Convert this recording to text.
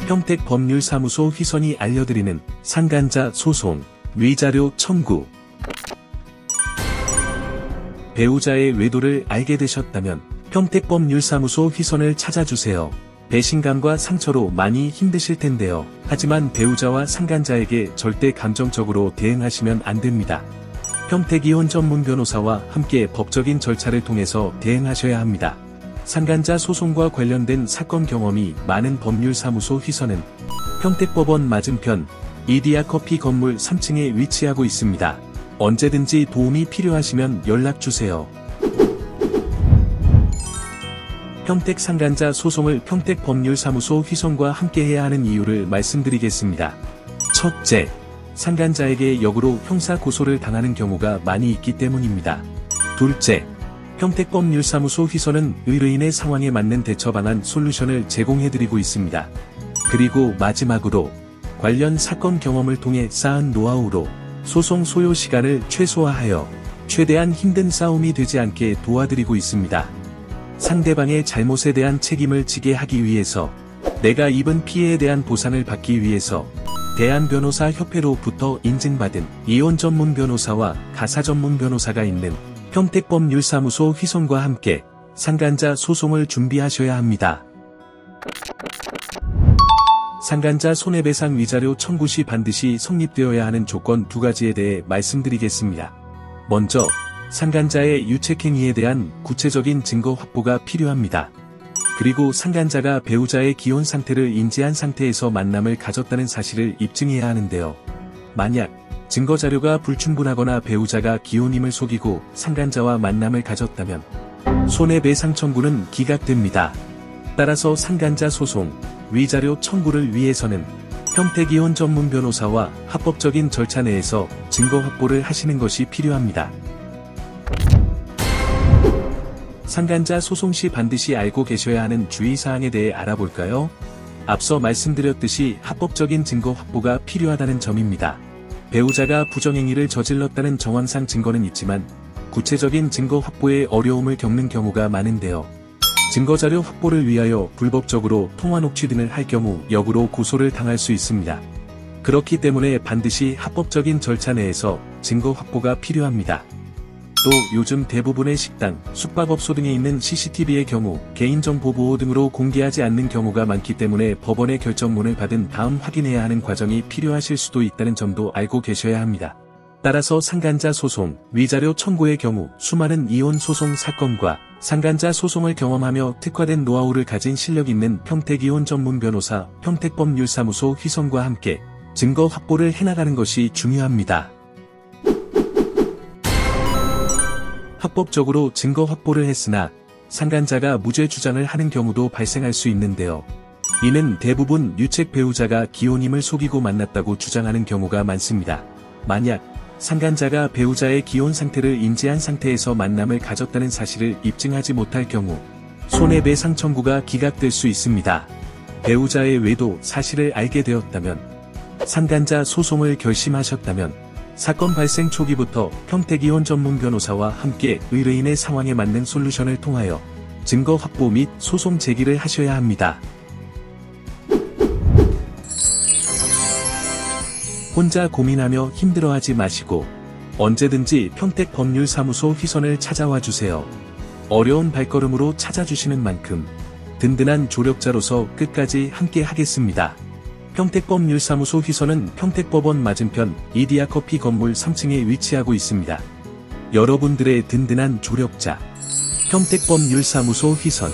평택법률사무소 휘선이 알려드리는 상간자 소송, 위자료 청구. 배우자의 외도를 알게 되셨다면 평택법률사무소 휘선을 찾아주세요. 배신감과 상처로 많이 힘드실 텐데요. 하지만 배우자와 상간자에게 절대 감정적으로 대응하시면 안 됩니다. 평택이혼 전문 변호사와 함께 법적인 절차를 통해서 대응하셔야 합니다. 상간자 소송과 관련된 사건 경험이 많은 법률사무소 휘선은 평택법원 맞은편 이디야커피 건물 3층에 위치하고 있습니다. 언제든지 도움이 필요하시면 연락주세요. 평택 상간자 소송을 평택법률사무소 휘선과 함께해야 하는 이유를 말씀드리겠습니다. 첫째, 상간자에게 역으로 형사 고소를 당하는 경우가 많이 있기 때문입니다. 둘째, 평택법률사무소 휘선은 의뢰인의 상황에 맞는 대처 방안 솔루션을 제공해드리고 있습니다. 그리고 마지막으로 관련 사건 경험을 통해 쌓은 노하우로 소송 소요 시간을 최소화하여 최대한 힘든 싸움이 되지 않게 도와드리고 있습니다. 상대방의 잘못에 대한 책임을 지게 하기 위해서, 내가 입은 피해에 대한 보상을 받기 위해서 대한변호사협회로부터 인증받은 이혼 전문 변호사와 가사 전문 변호사가 있는 평택법률사무소 휘선과 함께 상간자 소송을 준비하셔야 합니다. 상간자 손해배상 위자료 청구 시 반드시 성립되어야 하는 조건 2가지에 대해 말씀드리겠습니다. 먼저, 상간자의 유책행위에 대한 구체적인 증거 확보가 필요합니다. 그리고 상간자가 배우자의 기혼 상태를 인지한 상태에서 만남을 가졌다는 사실을 입증해야 하는데요. 만약 증거자료가 불충분하거나 배우자가 기혼임을 속이고 상간자와 만남을 가졌다면 손해배상 청구는 기각됩니다. 따라서 상간자 소송, 위자료 청구를 위해서는 평택이혼 전문 변호사와 합법적인 절차 내에서 증거 확보를 하시는 것이 필요합니다. 상간자 소송 시 반드시 알고 계셔야 하는 주의사항에 대해 알아볼까요? 앞서 말씀드렸듯이 합법적인 증거 확보가 필요하다는 점입니다. 배우자가 부정행위를 저질렀다는 정황상 증거는 있지만 구체적인 증거 확보에 어려움을 겪는 경우가 많은데요. 증거자료 확보를 위하여 불법적으로 통화 녹취 등을 할 경우 역으로 고소를 당할 수 있습니다. 그렇기 때문에 반드시 합법적인 절차 내에서 증거 확보가 필요합니다. 또 요즘 대부분의 식당, 숙박업소 등에 있는 CCTV의 경우 개인정보 보호 등으로 공개하지 않는 경우가 많기 때문에 법원의 결정문을 받은 다음 확인해야 하는 과정이 필요하실 수도 있다는 점도 알고 계셔야 합니다. 따라서 상간자 소송, 위자료 청구의 경우 수많은 이혼 소송 사건과 상간자 소송을 경험하며 특화된 노하우를 가진 실력 있는 평택이혼 전문 변호사, 평택법률사무소 휘선과 함께 증거 확보를 해나가는 것이 중요합니다. 합법적으로 증거 확보를 했으나 상간자가 무죄 주장을 하는 경우도 발생할 수 있는데요. 이는 대부분 유책 배우자가 기혼임을 속이고 만났다고 주장하는 경우가 많습니다. 만약 상간자가 배우자의 기혼 상태를 인지한 상태에서 만남을 가졌다는 사실을 입증하지 못할 경우 손해배상 청구가 기각될 수 있습니다. 배우자의 외도 사실을 알게 되었다면, 상간자 소송을 결심하셨다면 사건 발생 초기부터 평택이혼 전문 변호사와 함께 의뢰인의 상황에 맞는 솔루션을 통하여 증거 확보 및 소송 제기를 하셔야 합니다. 혼자 고민하며 힘들어하지 마시고 언제든지 평택법률사무소 휘선을 찾아와 주세요. 어려운 발걸음으로 찾아주시는 만큼 든든한 조력자로서 끝까지 함께 하겠습니다. 평택법률사무소 휘선은 평택법원 맞은편 이디야커피 건물 3층에 위치하고 있습니다. 여러분들의 든든한 조력자, 평택법률사무소 휘선.